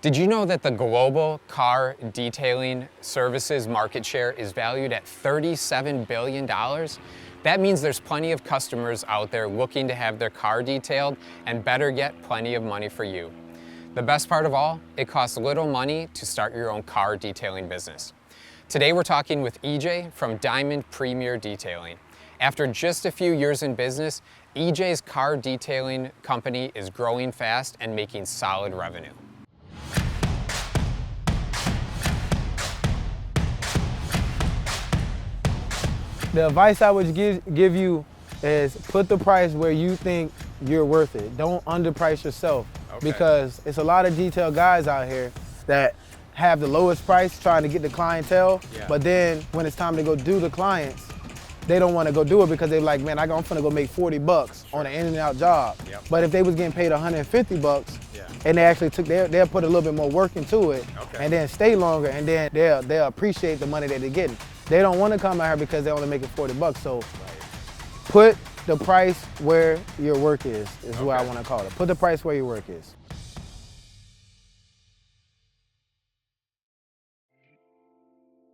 Did you know that the global car detailing services market share is valued at $37 billion? That means there's plenty of customers out there looking to have their car detailed, and better yet, plenty of money for you. The best part of all, it costs little money to start your own car detailing business. Today we're talking with EJ from Diamond Premier Detailing. After just a few years in business, EJ's car detailing company is growing fast and making solid revenue. The advice I would give you is put the price where you think you're worth it. Don't underprice yourself, because it's a lot of detail guys out here that have the lowest price trying to get the clientele, but then when it's time to go do the clients, they don't want to go do it because they're like, man, I'm gonna go make 40 bucks on an in and out job. But if they was getting paid 150 bucks and they actually they'll put a little bit more work into it and then stay longer, and then they'll appreciate the money that they're getting. They don't want to come out here because they're only making 40 bucks. So put the price where your work is what I want to call it. Put the price where your work is.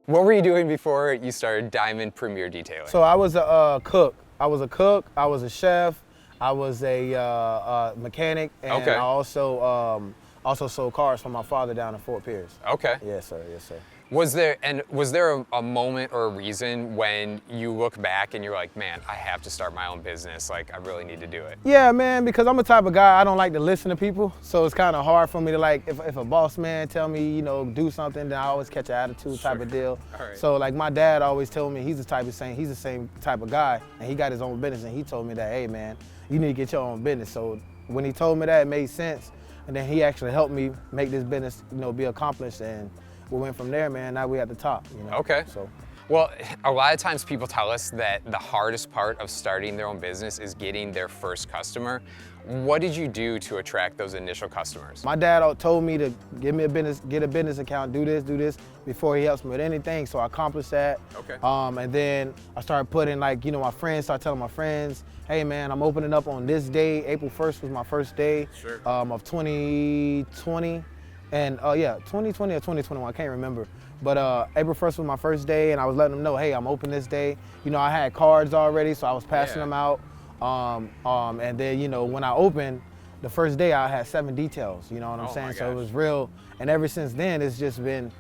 What were you doing before you started Diamond Premier Detailing? So I was a cook. I was a chef, I was a mechanic, and I also sold cars for my father down in Fort Pierce. Okay. Yes, sir. Yes, sir. Was there a moment or a reason when you look back and you're like, man, I have to start my own business, like I really need to do it? Yeah, man, because I'm the type of guy, I don't like to listen to people, so it's kind of hard for me to, like, if a boss man tell me, do something, then I always catch an attitude type of deal. So like my dad always told me, he's the same type of guy, and he got his own business, and he told me that, hey man, you need to get your own business. So when he told me that, it made sense, and then he actually helped me make this business, be accomplished, and we went from there, man. Now we at the top, Okay. So, well, a lot of times people tell us that the hardest part of starting their own business is getting their first customer. What did you do to attract those initial customers? My dad told me to get a business account, do this before he helps me with anything. So I accomplished that. Okay. And then I started putting, like, my friends, started telling my friends, hey man, I'm opening up on this day. April 1st was my first day of 2020. And 2020 or 2021, I can't remember. But April 1st was my first day, and I was letting them know, hey, I'm open this day. I had cards already, so I was passing them out. And then, when I opened, the first day I had 7 details, you know what I'm saying? So it was real. And ever since then, it's just been,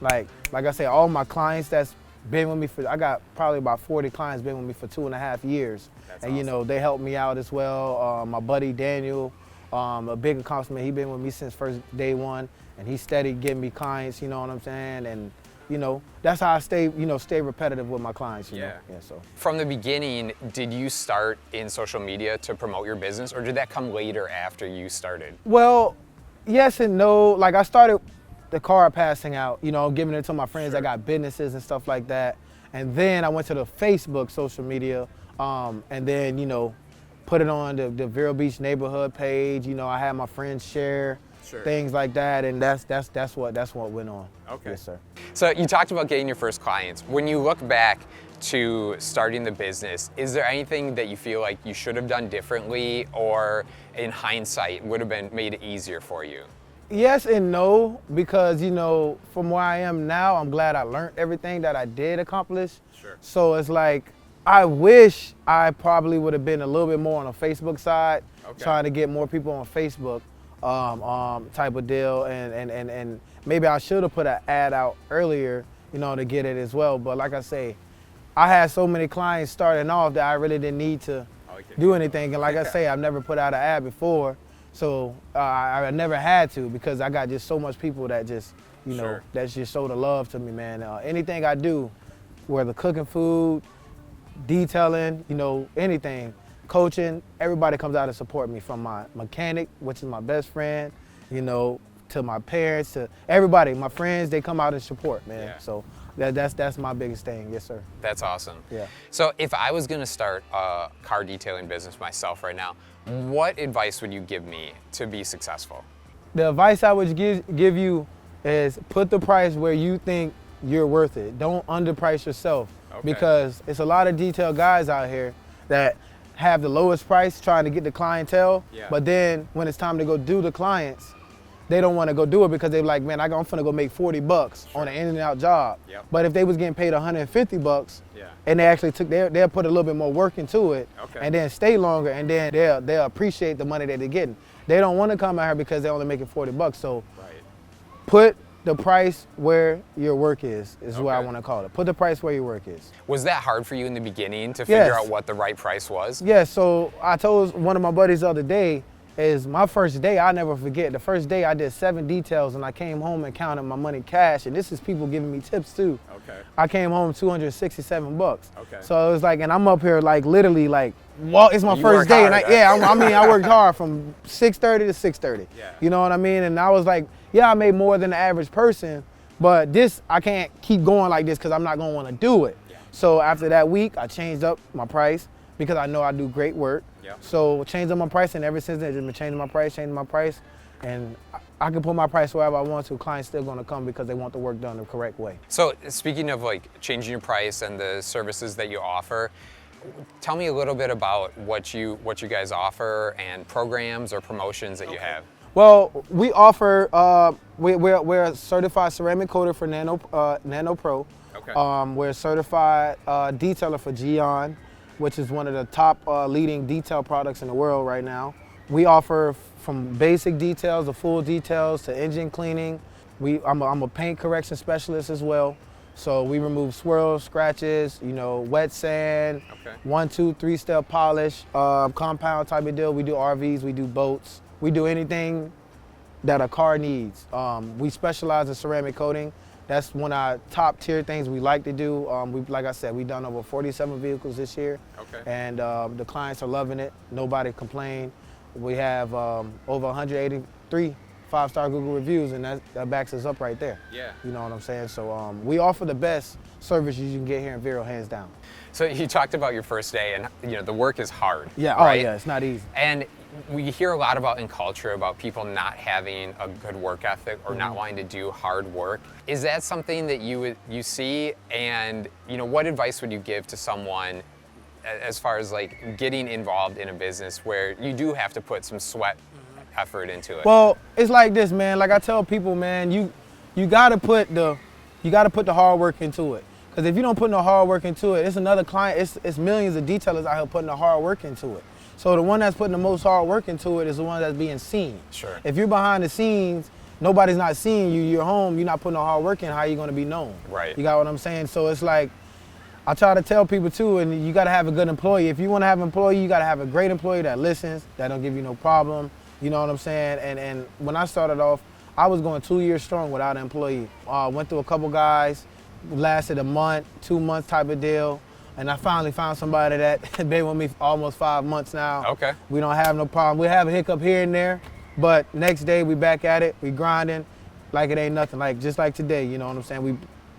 like I say, all my clients that's been with me I got probably about 40 clients been with me for 2.5 years. That's awesome. They helped me out as well. My buddy Daniel, a big accomplishment, he been with me since first day one. And he steady getting me clients, you know what I'm saying? And, that's how I stay repetitive with my clients, Yeah. So. From the beginning, did you start in social media to promote your business, or did that come later after you started? Well, yes and no. Like, I started the card passing out, giving it to my friends that got businesses and stuff like that. And then I went to the Facebook social media, and then, put it on the Vero Beach neighborhood page. I had my friends share. Things like that, and that's what went on. Okay. Yes, sir. So you talked about getting your first clients. When you look back to starting the business, is there anything that you feel like you should have done differently, or in hindsight would have been made it easier for you? Yes and no, because from where I am now, I'm glad I learned everything that I did accomplish. So it's like, I wish I probably would have been a little bit more on the Facebook side, trying to get more people on Facebook. Type of deal, and maybe I should have put an ad out earlier, to get it as well. But like I say, I had so many clients starting off that I really didn't need to do anything. And like I say, I've never put out an ad before, so I never had to, because I got just so much people that just, that just show the love to me, man. Anything I do, whether cooking food, detailing, anything, coaching, everybody comes out to support me, from my mechanic, which is my best friend, to my parents, to everybody, my friends, they come out and support, man. Yeah. So that's my biggest thing. Yes, sir. That's awesome. Yeah. So if I was gonna start a car detailing business myself right now, what advice would you give me to be successful? The advice I would give you is put the price where you think you're worth it. Don't underprice yourself, because it's a lot of detail guys out here that have the lowest price trying to get the clientele, but then when it's time to go do the clients, they don't want to go do it because they're like, man, I'm finna go make 40 bucks on an in and out job. Yep. But if they was getting paid 150 bucks, Yeah. and they actually they'll put a little bit more work into it, Okay. and then stay longer, and then they'll appreciate the money that they're getting. They don't want to come out here because they're only making 40 bucks. So Right. put the price where your work is what I Okay. want to call it. Put the price where your work is. Was that hard for you in the beginning to figure Yes. out what the right price was? Yeah, so I told one of my buddies the other day, is my first day, I'll never forget. The first day I did 7 details and I came home and counted my money cash, and this is people giving me tips too. Okay. I came home 267 bucks. Okay. So it was like, and I'm up here like literally like, well, it's my You first work day, and hard, I mean, I worked hard from 6:30 to 6:30. Yeah. You know what I mean? And I was like, yeah, I made more than the average person, but this, I can't keep going like this because I'm not gonna wanna do it. Yeah. So after that week, I changed up my price because I know I do great work. Yeah. So changed up my price, and ever since then, just been changing my price, and I can put my price wherever I want to. Clients still gonna come because they want the work done the correct way. So speaking of like changing your price and the services that you offer, tell me a little bit about what you guys offer and programs or promotions that you have. Well, we offer, we're a certified ceramic coater for Nano Pro. Okay. We're a certified detailer for Geon, which is one of the top leading detail products in the world right now. We offer from basic details to full details to engine cleaning. I'm a paint correction specialist as well. So we remove swirls, scratches, wet sand, Okay. 1, 2, 3 step polish, compound type of deal. We do RVs, we do boats. We do anything that a car needs. We specialize in ceramic coating. That's one of our top tier things we like to do. Like I said, we've done over 47 vehicles this year. Okay. And the clients are loving it. Nobody complained. We have over 183 5-star Google reviews, and that backs us up right there. Yeah. You know what I'm saying? So we offer the best service you can get here in Vero, hands down. So you talked about your first day, and the work is hard. Yeah, right? Oh yeah, it's not easy. And we hear a lot about in culture about people not having a good work ethic or not wanting to do hard work. Is that something that you see? And what advice would you give to someone as far as like getting involved in a business where you do have to put some sweat effort into it? Well, it's like this, man. Like I tell people, man, you gotta put the hard work into it. Because if you don't put no hard work into it, it's another client. It's millions of detailers out here putting the hard work into it. So the one that's putting the most hard work into it is the one that's being seen. Sure. If you're behind the scenes, nobody's not seeing you. You're home. You're not putting no hard work in. How are you gonna be known? Right. You got what I'm saying? So it's like, I try to tell people too, and you gotta have a good employee. If you wanna have an employee, you gotta have a great employee that listens, that don't give you no problem. You know what I'm saying? And when I started off, I was going 2 years strong without an employee. Went through a couple guys, lasted a month, 2 months type of deal. And I finally found somebody that been with me for almost 5 months now. Okay. We don't have no problem. We have a hiccup here and there, but next day we back at it. We grinding like it ain't nothing. Like just like today, you know what I'm saying? We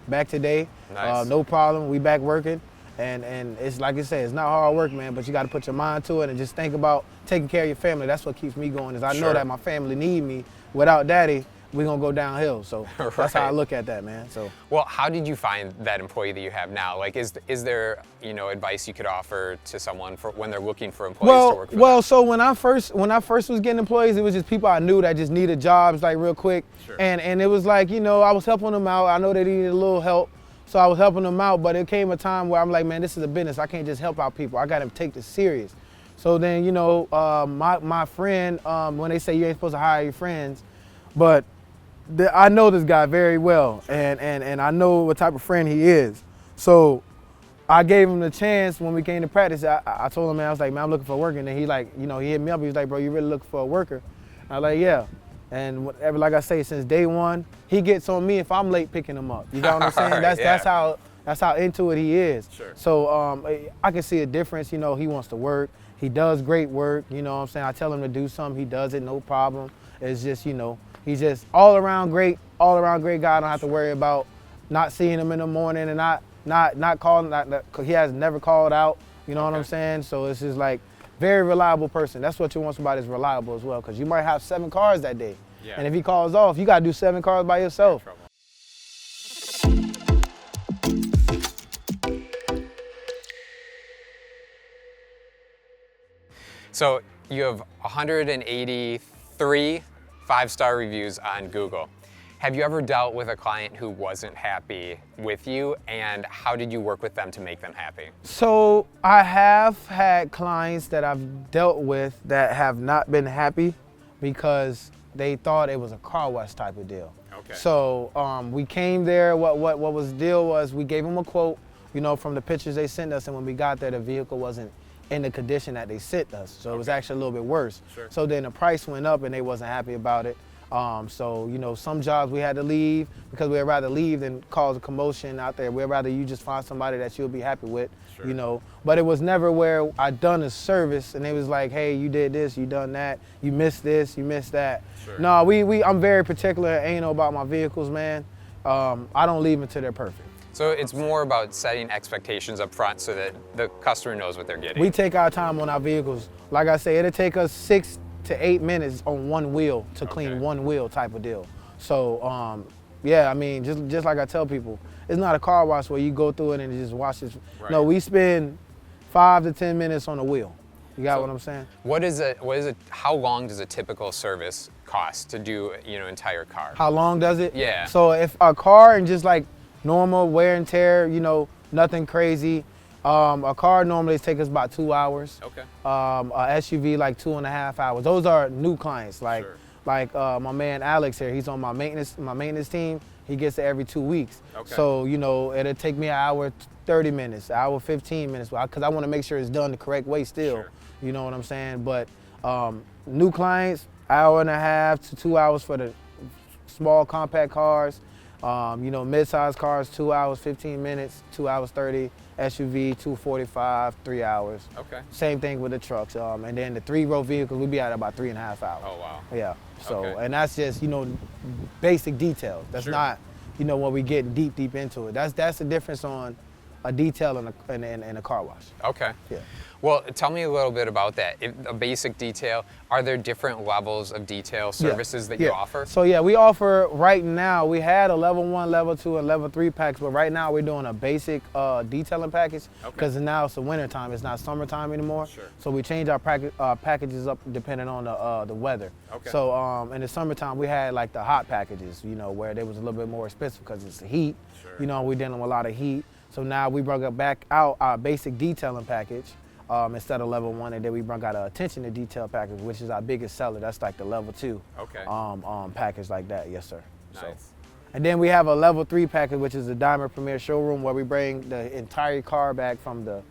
back today. Nice. No problem. We back working. And it's like I say, it's not hard work, man, but you got to put your mind to it and just think about taking care of your family. That's what keeps me going, is I know Sure. that my family need me. Without daddy, we're going to go downhill. So that's how I Right. look at that, man. So. Well, how did you find that employee that you have now? Like, is there advice you could offer to someone for when they're looking for employees to work for them? So when I first was getting employees, it was just people I knew that just needed jobs like real quick. Sure. And it was like, I was helping them out. I know they needed a little help. So I was helping them out, but it came a time where I'm like, man, this is a business. I can't just help out people. I got to take this serious. So then, my friend, when they say you ain't supposed to hire your friends, but I know this guy very well, and I know what type of friend he is. So I gave him the chance when we came to practice. I told him, man, I was like, man, I'm looking for work. And then he hit me up. He was like, bro, you really looking for a worker? I was like, yeah. And whatever, like I say, since day one, he gets on me if I'm late picking him up. You know what I'm saying? Right, That's how into it he is. Sure. So I can see a difference. He wants to work. He does great work. You know what I'm saying? I tell him to do something, he does it, no problem. It's just, he's just all around great guy. I don't have to worry about not seeing him in the morning and not calling. He has never called out. You know what I'm saying? So it's just like very reliable person. That's what you want somebody that's reliable as well, because you might have 7 cars that day. Yeah. And if he calls off, you got to do 7 cars by yourself. So you have 183 5-star reviews on Google. Have you ever dealt with a client who wasn't happy with you, and how did you work with them to make them happy? So I have had clients that I've dealt with that have not been happy because they thought it was a car wash type of deal. Okay. So we came there, what was the deal was we gave them a quote, you know, from the pictures they sent us, and when we got there, the vehicle wasn't in the condition that they sent us. So it was actually a little bit worse. Sure. So then the price went up and they wasn't happy about it. So, you know, some jobs we had to leave because we'd rather leave than cause a commotion out there. We'd rather you just find somebody that you'll be happy with, Sure. you know. But it was never where I done a service and it was like, hey, you did this, you done that, you missed this, you missed that. Sure. No, I'm very particular and anal about my vehicles, man. I don't leave until they're perfect. So it's more about setting expectations up front so that the customer knows what they're getting. We take our time on our vehicles. Like I say, it'll take us 6 to 8 minutes on one wheel to clean one wheel type of deal. So, yeah, I mean, just like I tell people, it's not a car wash where you go through it and just wash it. Right. No, we spend 5 to 10 minutes on a wheel. You got what I'm saying? What is it? How long does a typical service cost to do, you know, entire car? How long does it? Yeah. So if a car and just like normal wear and tear, you know, nothing crazy. A car normally takes us about 2 hours. Okay. A SUV like 2.5 hours. Those are new clients. Like, Sure. my man Alex here. He's on my maintenance team. He gets it every 2 weeks. Okay. So you know, it'll take me an hour 30 minutes, an hour 15 minutes, because I want to make sure it's done the correct way still. Sure. You know what I'm saying? But new clients, 1.5 to 2 hours for the small compact cars. You know, mid-sized cars, 2 hours 15 minutes, 2 hours 30. SUV 245, 3 hours. Okay. Same thing with the trucks. And then the 3-row vehicles, we'll be at about 3.5 hours. Oh, wow. Yeah. So, Okay. and that's just, you know, basic details. That's Sure. not, you know, when we get deep into it. That's the difference on a detail and a car wash. Okay. Yeah. Well, tell me a little bit about that. A basic detail, are there different levels of detail services that you offer? So yeah, we offer right now, we had a level 1, level 2, and level 3 packs, but right now we're doing a basic detailing package because now it's the winter time, it's not summertime anymore. Sure. So we change our packages up depending on the weather. Okay. So in the summertime we had like the hot packages, you know, where they was a little bit more expensive because it's the heat. Sure. You know, we're dealing with a lot of heat. So now we brought back out our basic detailing package. Instead of level 1, and then we brought out an attention to detail package, which is our biggest seller. That's like the level 2 package like that. Yes, sir. Nice. So, and then we have a level 3 package, which is the Diamond Premier Showroom, where we bring the entire car back from the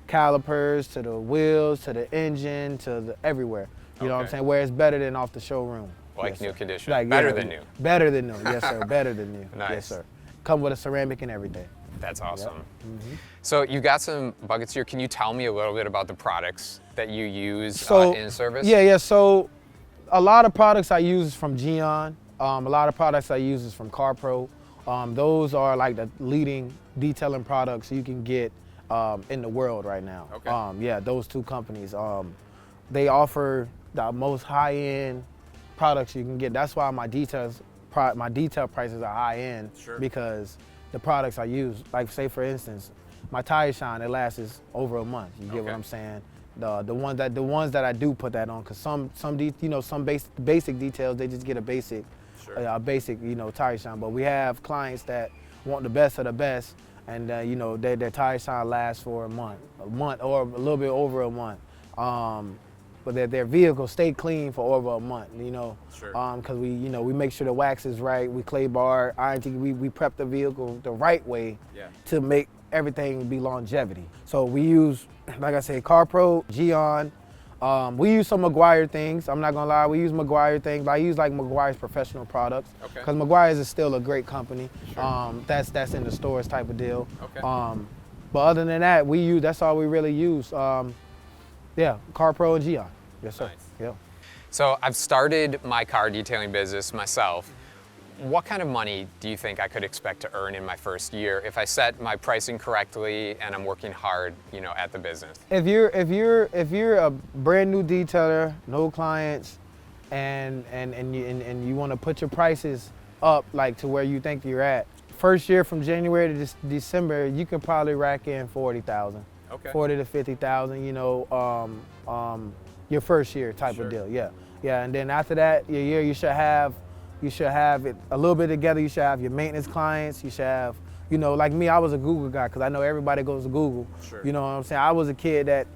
calipers to the wheels to the engine to the everywhere. You know what I'm saying? Where it's better than off the showroom. Like Yes, new sir. condition. Like, Better yeah, than new. Better than new. Yes, sir. Better than new. Nice. Yes, sir. Come with a ceramic and everything. That's awesome. Mm-hmm. So you got some buckets here. Can you tell me a little bit about the products that you use in service? Yeah. So a lot of products I use is from Geon. A lot of products I use is from CarPro. Those are like the leading detailing products you can get in the world right now. Okay. Yeah, those two companies. They offer the most high-end products you can get. That's why my detail prices are high-end. Sure. Because the products I use, like say for instance, my tire shine, it lasts over a month. You get what I'm saying? The ones that I do put that on, because some basic details, they just get a basic, you know, tire shine. But we have clients that want the best of the best, and you know, their tire shine lasts for a month or a little bit over a month. But their vehicles stay clean for over a month, you know, because we make sure the wax is right, we clay bar, we prep the vehicle the right way to make everything be longevity. So we use, like I said, CarPro, Geon. We use some Meguiar things. I'm not gonna lie, we use Meguiar things, but I use like Meguiar's professional products because Meguiar's is still a great company. That's in the stores type of deal. But other than that, that's all we really use. Yeah, CarPro and Geon. Yes, sir. Nice. Yeah. So I've started my car detailing business myself. What kind of money do you think I could expect to earn in my first year if I set my pricing correctly and I'm working hard, you know, at the business? If you're a brand new detailer, no clients, and you want to put your prices up like to where you think you're at, first year from January to December, you can probably rack in 40,000. Okay. 40 to 50,000, you know, your first year type of deal. Yeah. Yeah, and then after that, your year, you should have it a little bit together. You should have your maintenance clients. You should have, you know, like me, I was a Google guy because I know everybody goes to Google. Sure. You know what I'm saying? I was a kid that,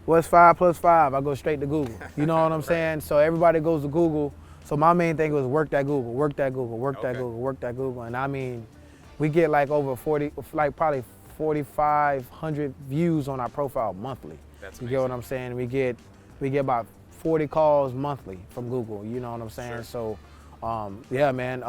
what's 5 plus 5? I go straight to Google. You know what I'm saying? So everybody goes to Google. So my main thing was work that Google, work that Google, work that Google, work that Google. And I mean, we get like over 40, like probably 4,500 views on our profile monthly. That's you amazing. get what I'm saying? We get about 40 calls monthly from Google. You know what I'm saying? Sure. So, yeah, man.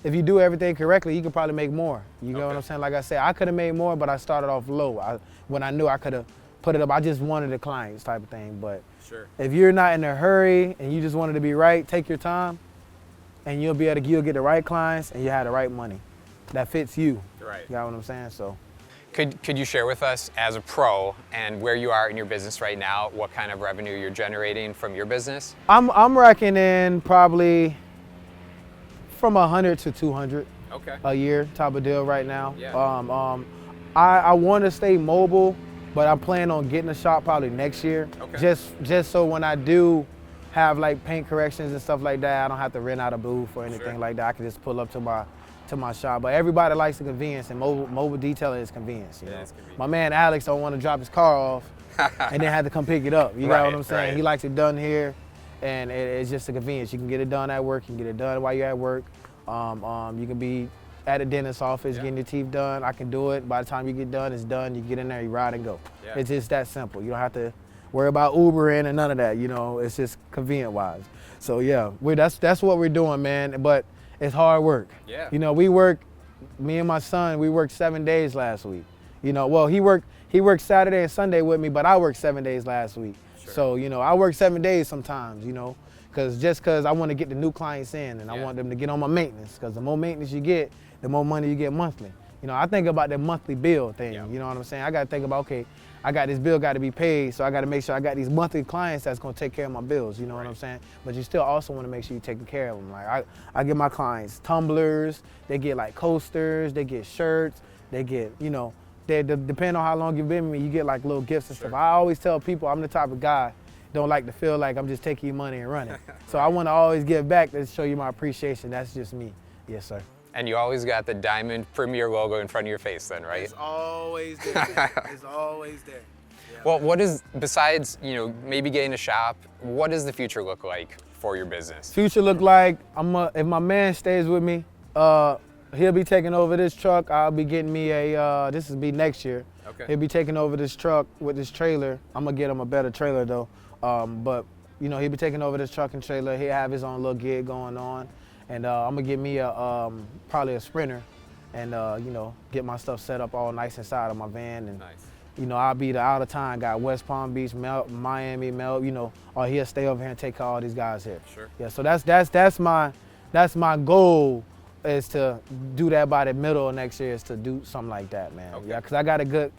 If you do everything correctly, you could probably make more. You know what I'm saying? Like I said, I could have made more, but I started off low. When I knew I could have put it up, I just wanted the clients type of thing. But sure. If you're not in a hurry and you just wanted to be right, take your time, and you'll get the right clients and you have the right money that fits you. Right. You know what I'm saying? So. Could you share with us, as a pro and where you are in your business right now, what kind of revenue you're generating from your business? I'm racking in probably from 100 to 200 a year type of deal right now. Yeah. I want to stay mobile, but I'm planning on getting a shop probably next year. Okay. Just so when I do have like paint corrections and stuff like that, I don't have to rent out a booth or anything like that. I can just pull up to my shop. But everybody likes the convenience, and mobile detailing is convenience. You know? Convenient. My man Alex don't want to drop his car off and then have to come pick it up. You know what I'm saying? Right. He likes it done here, and it's just a convenience. You can get it done at work. You can get it done while you're at work. You can be at a dentist's office getting your teeth done. I can do it. By the time you get done, it's done. You get in there, you ride and go. Yeah. It's just that simple. You don't have to worry about Ubering and none of that. You know, it's just convenient wise. So yeah, that's what we're doing, man. But it's hard work. Yeah. You know, me and my son, we worked 7 days last week. You know, well, he worked Saturday and Sunday with me, but I worked 7 days last week. Sure. So, you know, I work 7 days sometimes, you know, because I want to get the new clients in, and I want them to get on my maintenance, because the more maintenance you get, the more money you get monthly. You know, I think about that monthly bill thing. You know what I'm saying? I got to think about, okay, I got this bill got to be paid, so I got to make sure I got these monthly clients that's going to take care of my bills. You know what I'm saying? But you still also want to make sure you're taking care of them. Like I give my clients tumblers, they get like coasters, they get shirts, they get, you know, depending on how long you've been with me, you get like little gifts and stuff. I always tell people I'm the type of guy don't like to feel like I'm just taking your money and running. So I want to always give back to show you my appreciation. That's just me. Yes, sir. And you always got the Diamond Premier logo in front of your face then, right? It's always there. It's always there. Yeah. Well, what is, besides, you know, maybe getting a shop, what does the future look like for your business? Future look like, if my man stays with me, he'll be taking over this truck. I'll be getting me this will be next year. Okay. He'll be taking over this truck with this trailer. I'm gonna get him a better trailer though. But you know, he'll be taking over this truck and trailer. He'll have his own little gig going on. And I'm gonna get me probably a Sprinter, and you know, get my stuff set up all nice inside of my van. And you know, I'll be the out of town guy, West Palm Beach, Miami, you know, or he'll stay over here and take care of all these guys here. Sure. Yeah. So that's my goal, is to do that by the middle of next year, is to do something like that, man. Okay. Yeah, because I got a good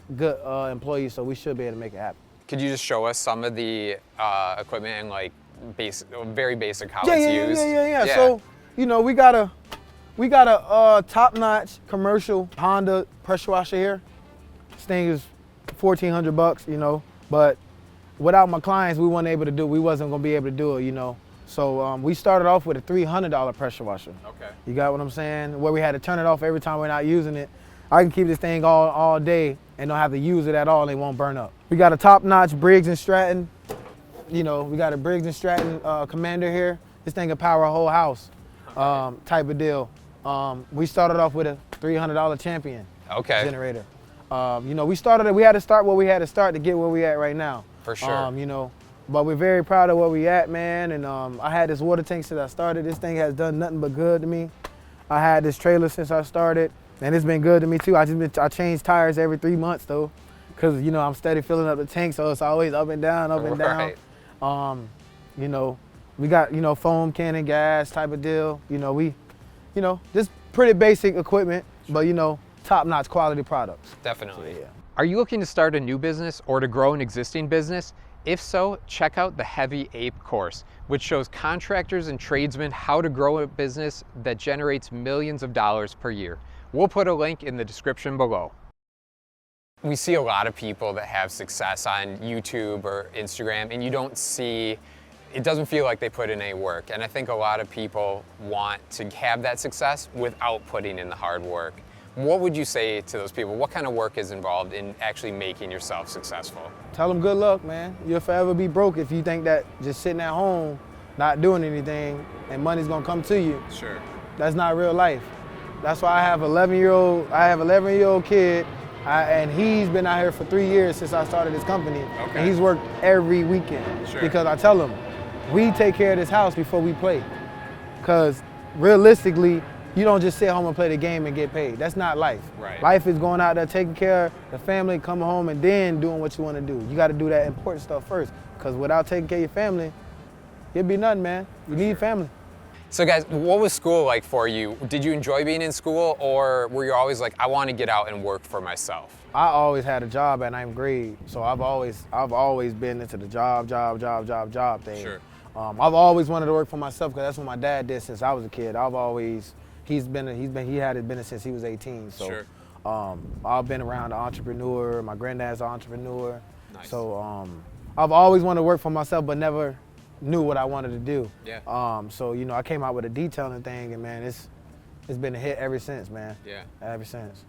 employee, so we should be able to make it happen. Could you just show us some of the equipment and like very basic how it's used? Yeah. So, you know, we got a top-notch commercial Honda pressure washer here. This thing is $1,400, you know, but without my clients, we wasn't gonna be able to do it, you know. So we started off with a $300 pressure washer. Okay. You got what I'm saying? Where we had to turn it off every time we're not using it. I can keep this thing all day and don't have to use it at all, and it won't burn up. We got a top-notch Briggs & Stratton. You know, we got a Briggs & Stratton Commander here. This thing can power a whole house. Type of deal. We started off with a $300 Champion generator. You know, we had to start where we had to start to get where we at right now. For sure. You know, but we're very proud of where we at, man. And I had this water tank since I started. This thing has done nothing but good to me. I had this trailer since I started, and it's been good to me too. I change tires every 3 months though, because you know I'm steady filling up the tank, so it's always up and down, up and down. You know. We got, you know, foam cannon gas type of deal. You know, just pretty basic equipment, but, you know, top-notch quality products. Definitely. So, yeah. Are you looking to start a new business or to grow an existing business? If so, check out the Heavy Ape course, which shows contractors and tradesmen how to grow a business that generates millions of dollars per year. We'll put a link in the description below. We see a lot of people that have success on YouTube or Instagram, and you don't see it doesn't feel like they put in any work. And I think a lot of people want to have that success without putting in the hard work. What would you say to those people? What kind of work is involved in actually making yourself successful? Tell them good luck, man. You'll forever be broke if you think that just sitting at home, not doing anything, and money's gonna come to you. Sure. That's not real life. That's why I have 11-year-old kid, and he's been out here for 3 years since I started this company. Okay. And he's worked every weekend. Sure. Because I tell him, we take care of this house before we play. Because realistically, you don't just sit home and play the game and get paid. That's not life. Right. Life is going out there, taking care of the family, coming home, and then doing what you want to do. You got to do that important stuff first. Because without taking care of your family, it'd be nothing, man. You need family. So guys, what was school like for you? Did you enjoy being in school, or were you always like, I want to get out and work for myself? I always had a job at ninth grade, so I've always been into the job thing. Sure. I've always wanted to work for myself because that's what my dad did since I was a kid. He had it been since he was 18. So Sure. I've been around the entrepreneur. My granddad's an entrepreneur. Nice. So I've always wanted to work for myself, but never knew what I wanted to do. Yeah. So I came out with a detailing thing, and man, it's been a hit ever since, man. Yeah. Ever since.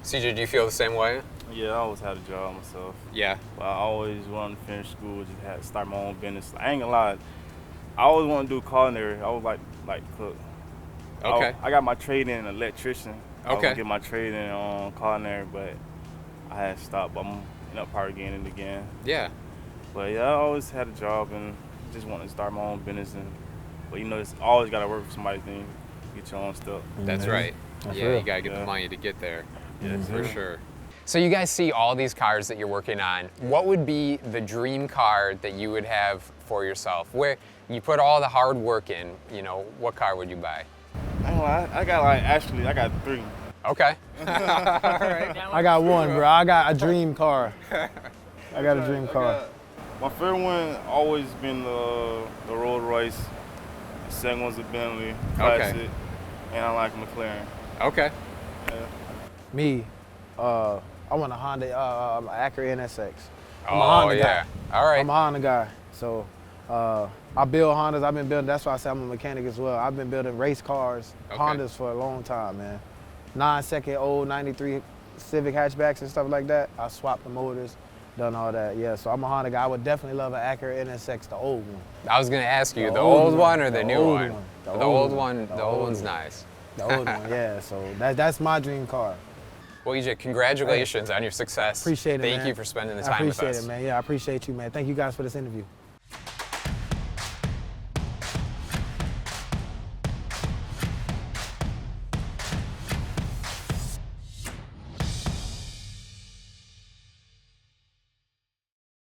CJ, do you feel the same way? Yeah, I always had a job myself. Yeah. But I always wanted to finish school, just had to start my own business. I ain't gonna lie, I always wanted to do culinary. I was like cook. Okay. I got my trade in electrician. I was Okay. gonna get my trade in culinary, but I had to stop. I'm probably getting it again. Yeah. But yeah, I always had a job and just wanted to start my own business. But it's always gotta work for somebody, then get your own stuff. That's Mhm. right. That's yeah, real. you gotta get the Yeah. money to get there. Yes, For sir. sure. So you guys see all these cars that you're working on. What would be the dream car that you would have for yourself? Where you put all the hard work in, what car would you buy? I ain't gonna lie, I got 3. Okay. I got one, bro. I got a dream car. I got a dream car. My favorite one always been the Rolls Royce. The second one's a Bentley Classic, and I like McLaren. Okay. Yeah. Me, I want a Honda, Acura NSX. I'm a Oh, Honda yeah. guy. All right. I'm a Honda guy. So I build Hondas. I've been building, that's why I say I'm a mechanic as well. I've been building race cars, Okay. Hondas for a long time, man. 9-second-old 93 Civic hatchbacks and stuff like that. I swapped the motors, done all that. Yeah, so I'm a Honda guy. I would definitely love an Acura NSX, the old one. I was gonna ask you, The the old old one or one. the The new old one? one. The old one. The old one's nice. The old one, yeah. So that's my dream car. Well, EJ, congratulations on your success. Appreciate it, man. Thank you for spending the I time with us. appreciate it, man. Yeah, I appreciate you, man. Thank you guys for this interview.